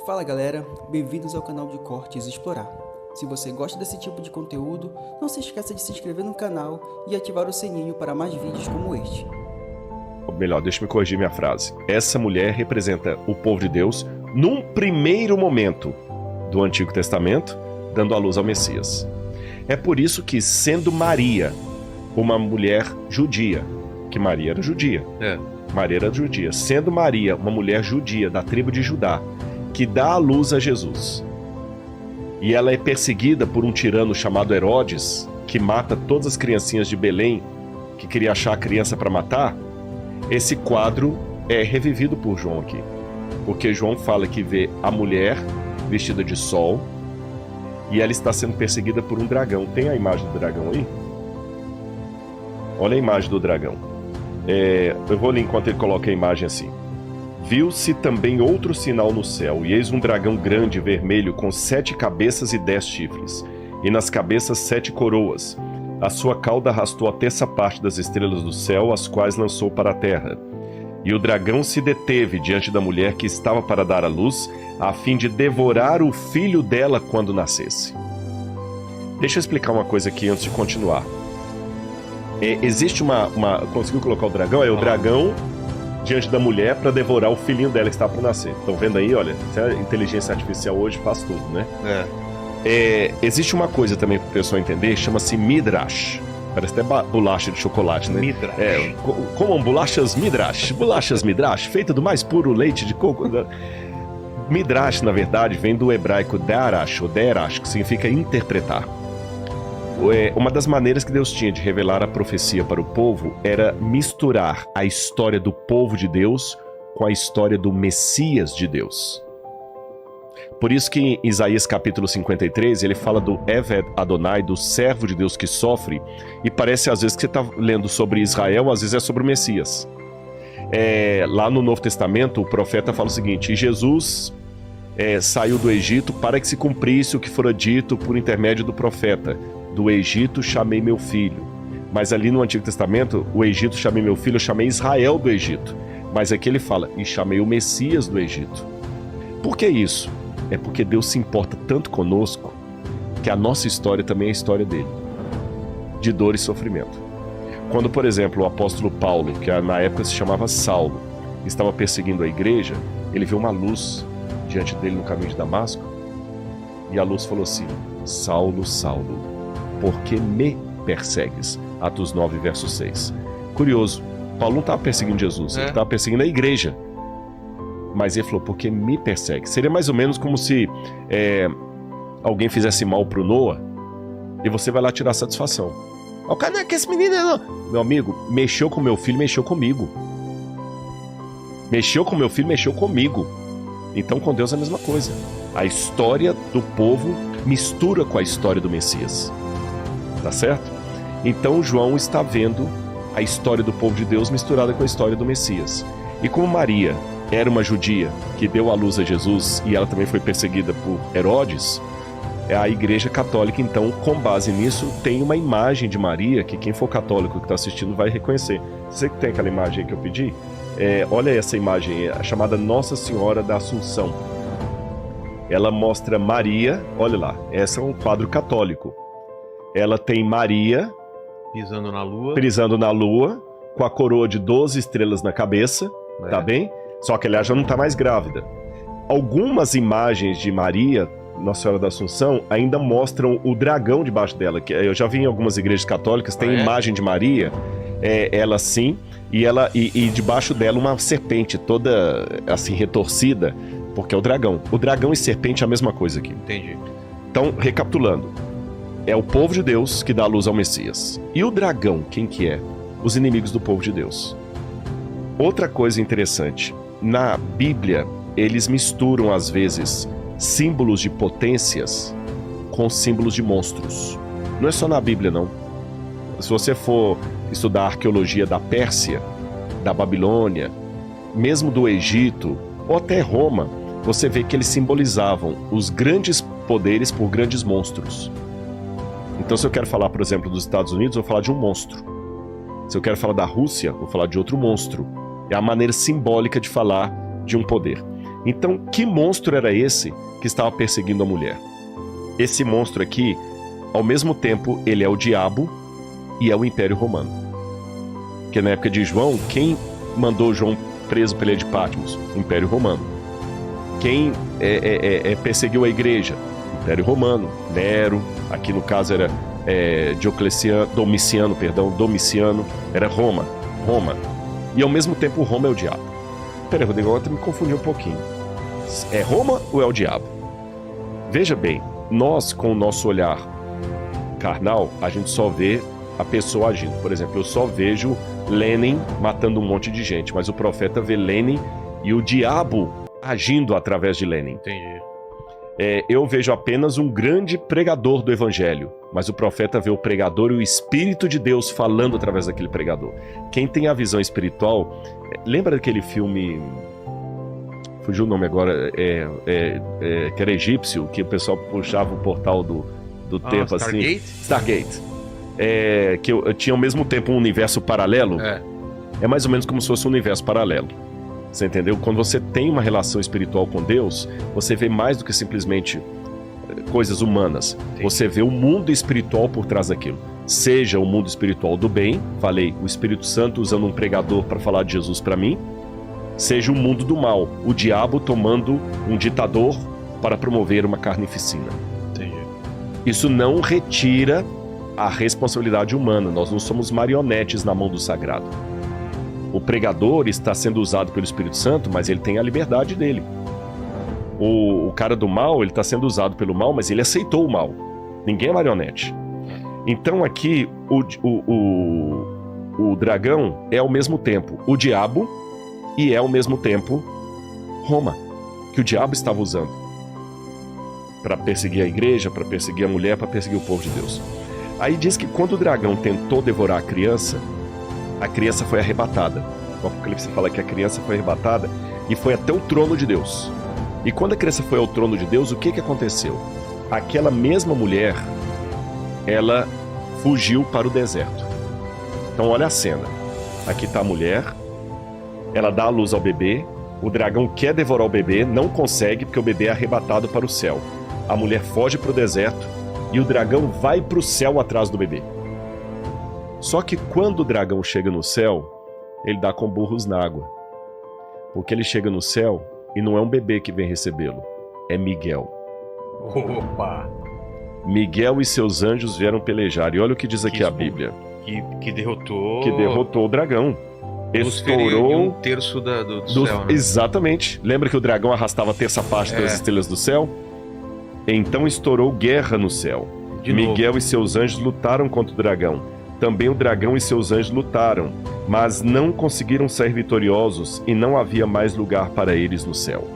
Fala galera, bem-vindos ao canal de Cortes Explorar. Se você gosta desse tipo de conteúdo, não se esqueça de se inscrever no canal e ativar o sininho para mais vídeos como este. Melhor, deixa eu me corrigir minha frase. Essa mulher representa o povo de Deus num primeiro momento do Antigo Testamento, dando à luz ao Messias. É por isso que, sendo Maria uma mulher judia, que Maria era judia, Maria era judia, sendo Maria uma mulher judia da tribo de Judá, que dá à luz a Jesus, e ela é perseguida por um tirano chamado Herodes, que mata todas as criancinhas de Belém, que queria achar a criança para matar. Esse quadro é revivido por João aqui, porque João fala que vê a mulher vestida de sol e ela está sendo perseguida por um dragão. Tem a imagem do dragão aí? Olha a imagem do dragão. Eu vou ler enquanto ele coloca a imagem assim. Viu-se também outro sinal no céu, e eis um dragão grande vermelho com 7 cabeças e 10 chifres, e nas cabeças 7 coroas. A sua cauda arrastou a terça parte das estrelas do céu, as quais lançou para a terra. E o dragão se deteve diante da mulher que estava para dar à luz, a fim de devorar o filho dela quando nascesse. Deixa eu explicar uma coisa aqui antes de continuar. Existe uma... Conseguiu colocar o dragão? É o dragão diante da mulher para devorar o filhinho dela que estava para nascer. Estão vendo aí? Olha, a inteligência artificial hoje faz tudo, né? Existe uma coisa também para o pessoal entender, chama-se Midrash. Parece até bolacha de chocolate, né? Midrash. Comam bolachas Midrash. Bolachas Midrash, feita do mais puro leite de coco. Midrash, na verdade, vem do hebraico Darash, ou Derash, que significa interpretar. Uma das maneiras que Deus tinha de revelar a profecia para o povo era misturar a história do povo de Deus com a história do Messias de Deus. Por isso que em Isaías capítulo 53, ele fala do Eved Adonai, do servo de Deus que sofre, e parece às vezes que você está lendo sobre Israel, às vezes é sobre o Messias. Lá no Novo Testamento, o profeta fala o seguinte: Jesus saiu do Egito para que se cumprisse o que fora dito por intermédio do profeta. Do Egito chamei meu filho. Mas ali no Antigo Testamento, o Egito chamei meu filho, eu chamei Israel do Egito. Mas aqui ele fala, e chamei o Messias do Egito. Por que isso? É porque Deus se importa tanto conosco que a nossa história também é a história dele, de dor e sofrimento. Quando, por exemplo, o apóstolo Paulo, que na época se chamava Saulo, estava perseguindo a igreja, ele viu uma luz diante dele no caminho de Damasco, e a luz falou assim: Saulo, Saulo, por que me persegues? Atos 9, verso 6. Curioso, Paulo não estava perseguindo Jesus, ele estava perseguindo a igreja. Mas ele falou, por que me persegue? Seria mais ou menos como se alguém fizesse mal pro Noah e você vai lá tirar satisfação. O cara, não é que esse menino não. Meu amigo, mexeu com meu filho, mexeu comigo. Mexeu com meu filho, mexeu comigo. Então com Deus é a mesma coisa. A história do povo mistura com a história do Messias. Tá certo? Então João está vendo a história do povo de Deus misturada com a história do Messias. E como Maria era uma judia que deu à luz a Jesus e ela também foi perseguida por Herodes, a Igreja Católica, então, com base nisso, tem uma imagem de Maria que quem for católico que está assistindo vai reconhecer. Você que tem aquela imagem aí que eu pedi? Olha essa imagem, a chamada Nossa Senhora da Assunção. Ela mostra Maria, olha lá, esse é um quadro católico. Ela tem Maria pisando na lua, com a coroa de 12 estrelas na cabeça, tá bem? Só que ela já não tá mais grávida. Algumas imagens de Maria, Nossa Senhora da Assunção, ainda mostram o dragão debaixo dela. Que eu já vi em algumas igrejas católicas, tem imagem de Maria, ela assim, e debaixo dela uma serpente toda assim retorcida, porque é o dragão. O dragão e serpente é a mesma coisa aqui. Entendi. Então, recapitulando, é o povo de Deus que dá a luz ao Messias. E o dragão, quem que é? Os inimigos do povo de Deus. Outra coisa interessante, na Bíblia, eles misturam às vezes símbolos de potências com símbolos de monstros. Não é só na Bíblia, não. Se você for estudar a arqueologia da Pérsia, da Babilônia, mesmo do Egito, ou até Roma, você vê que eles simbolizavam os grandes poderes por grandes monstros. Então, se eu quero falar, por exemplo, dos Estados Unidos, eu vou falar de um monstro. Se eu quero falar da Rússia, eu vou falar de outro monstro. É a maneira simbólica de falar de um poder. Então, que monstro era esse que estava perseguindo a mulher? Esse monstro aqui, ao mesmo tempo, ele é o diabo e é o Império Romano. Porque na época de João, quem mandou João preso pela ilha de Patmos? O Império Romano. Quem perseguiu a igreja? O Império Romano. Nero, aqui no caso era Domiciano, era Roma. E ao mesmo tempo Roma é o diabo. Peraí, Rodrigo, agora me confundi um pouquinho. É Roma ou é o diabo? Veja bem, nós com o nosso olhar carnal, a gente só vê a pessoa agindo. Por exemplo, eu só vejo Lenin matando um monte de gente, mas o profeta vê Lenin e o diabo agindo através de Lenin. Entendi. Eu vejo apenas um grande pregador do evangelho, mas o profeta vê o pregador e o Espírito de Deus falando através daquele pregador. Quem tem a visão espiritual, lembra daquele filme, fugiu o nome agora, que era egípcio, que o pessoal puxava o portal do tempo Stargate? assim. Stargate. Que tinha ao mesmo tempo um universo paralelo. É mais ou menos como se fosse um universo paralelo. Você entendeu? Quando você tem uma relação espiritual com Deus, você vê mais do que simplesmente coisas humanas. Sim. Você vê o mundo espiritual por trás daquilo. Seja o mundo espiritual do bem, falei, o Espírito Santo usando um pregador para falar de Jesus para mim, seja o mundo do mal, o diabo tomando um ditador para promover uma carnificina. Entendi. Isso não retira a responsabilidade humana. Nós não somos marionetes na mão do sagrado. O pregador está sendo usado pelo Espírito Santo, mas ele tem a liberdade dele. O cara do mal, ele está sendo usado pelo mal, mas ele aceitou o mal. Ninguém é marionete. Então aqui, o dragão é ao mesmo tempo o diabo e é ao mesmo tempo Roma, que o diabo estava usando para perseguir a igreja, para perseguir a mulher, para perseguir o povo de Deus. Aí diz que quando o dragão tentou devorar a criança foi arrebatada. O Apocalipse fala que a criança foi arrebatada e foi até o trono de Deus. E quando a criança foi ao trono de Deus, o que aconteceu? Aquela mesma mulher, ela fugiu para o deserto. Então olha a cena. Aqui está a mulher, ela dá a luz ao bebê, o dragão quer devorar o bebê, não consegue porque o bebê é arrebatado para o céu. A mulher foge para o deserto e o dragão vai para o céu atrás do bebê. Só que quando o dragão chega no céu, ele dá com burros na água. Porque ele chega no céu e não é um bebê que vem recebê-lo, é Miguel. Opa! Miguel e seus anjos vieram pelejar. E olha o que diz aqui a Bíblia. Que derrotou... Que derrotou o dragão. Estourou um terço do céu, né? Exatamente. Lembra que o dragão arrastava a terça parte das estrelas do céu? Então estourou guerra no céu. Miguel e seus anjos lutaram contra o dragão. Também o dragão e seus anjos lutaram, mas não conseguiram sair vitoriosos e não havia mais lugar para eles no céu.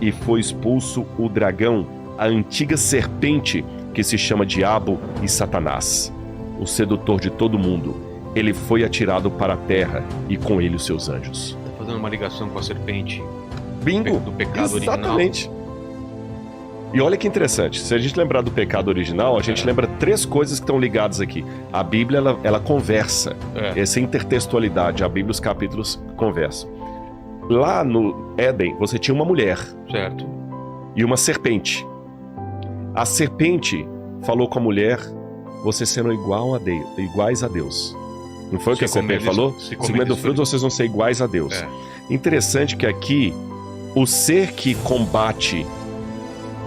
E foi expulso o dragão, a antiga serpente que se chama Diabo e Satanás, o sedutor de todo mundo. Ele foi atirado para a terra e com ele os seus anjos. Tá fazendo uma ligação com a serpente. Bingo! Do pecado Exatamente. original. E olha que interessante, se a gente lembrar do pecado original, a gente lembra 3 coisas que estão ligadas aqui. A Bíblia, ela conversa, essa intertextualidade, a Bíblia, os capítulos conversam. Lá no Éden, você tinha uma mulher. Certo. E uma serpente. A serpente falou com a mulher, vocês serão iguais a Deus. Não foi o que a serpente falou? Se comer do fruto, vocês vão ser iguais a Deus. Interessante que aqui, o ser que combate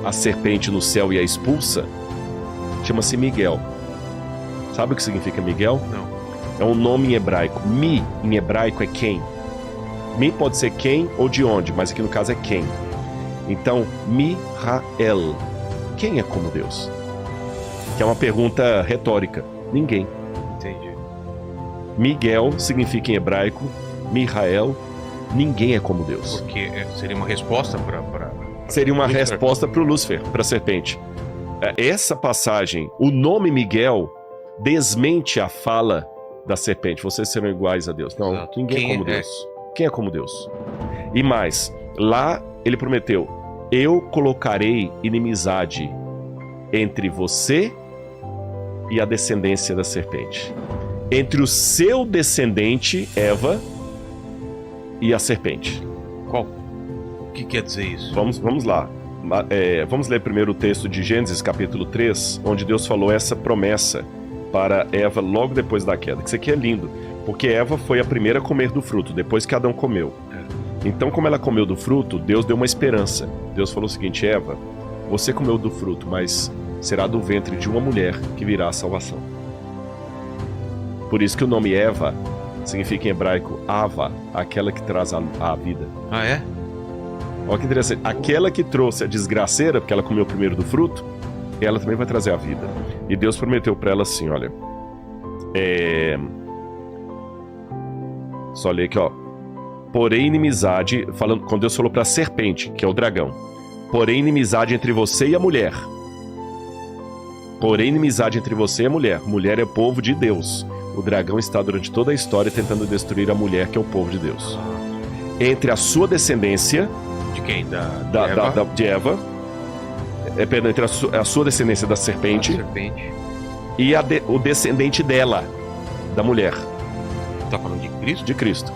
a serpente no céu e a expulsa, chama-se Miguel. Sabe o que significa Miguel? Não. É um nome em hebraico. Mi, em hebraico, é quem. Mi pode ser quem ou de onde, mas aqui no caso é quem. Então, Mi-ra-el. Quem é como Deus? Que é uma pergunta retórica. Ninguém. Entendi. Miguel significa em hebraico, Mi-ra-el, ninguém é como Deus. Porque seria uma resposta para seria uma resposta para o Lúcifer, para a serpente. Essa passagem, o nome Miguel, desmente a fala da serpente. Vocês serão iguais a Deus. Não, ninguém é como Deus. Quem é como Deus? E mais, lá ele prometeu, eu colocarei inimizade entre você e a descendência da serpente. Entre o seu descendente, Eva, e a serpente. Qual? O que quer dizer isso? Vamos lá. Vamos ler primeiro o texto de Gênesis capítulo 3, onde Deus falou essa promessa para Eva logo depois da queda. Que isso aqui é lindo, porque Eva foi a primeira a comer do fruto, depois que Adão comeu. Então, como ela comeu do fruto, Deus deu uma esperança. Deus falou o seguinte: Eva, você comeu do fruto, mas será do ventre de uma mulher que virá a salvação. Por isso que o nome Eva significa em hebraico Ava, aquela que traz a vida. Ah, é? Olha que interessante. Aquela que trouxe a desgraceira, porque ela comeu primeiro do fruto, ela também vai trazer a vida. E Deus prometeu para ela assim, olha. Só ler aqui, ó. Porém, inimizade, falando, quando Deus falou para a serpente, que é o dragão. Porém, inimizade entre você e a mulher. Porém, inimizade entre você e a mulher. Mulher é povo de Deus. O dragão está durante toda a história tentando destruir a mulher, que é o povo de Deus. Entre a sua descendência... De quem? De Eva. Perdão, entre a sua descendência da serpente. E o descendente dela, da mulher. Tá falando de Cristo? De Cristo.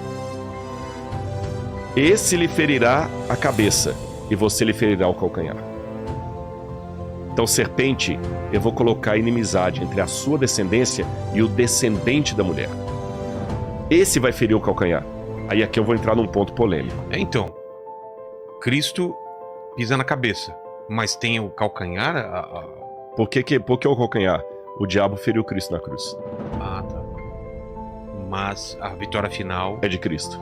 Esse lhe ferirá a cabeça, e você lhe ferirá o calcanhar. Então, serpente, eu vou colocar inimizade entre a sua descendência e o descendente da mulher. Esse vai ferir o calcanhar. Aí aqui eu vou entrar num ponto polêmico. Então, Cristo pisa na cabeça, mas tem o calcanhar? Por que o calcanhar? O diabo feriu Cristo na cruz. Ah, tá. Mas a vitória final... é de Cristo.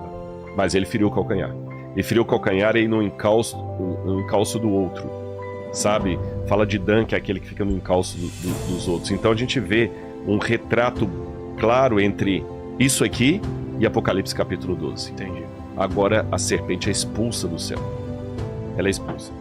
Mas ele feriu o calcanhar. E feriu o calcanhar aí no encalço do outro. Sabe? Fala de Dan, que é aquele que fica no encalço dos outros. Então a gente vê um retrato claro entre isso aqui e Apocalipse capítulo 12. Entendi. Agora a serpente é expulsa do céu. Ela é expulsa.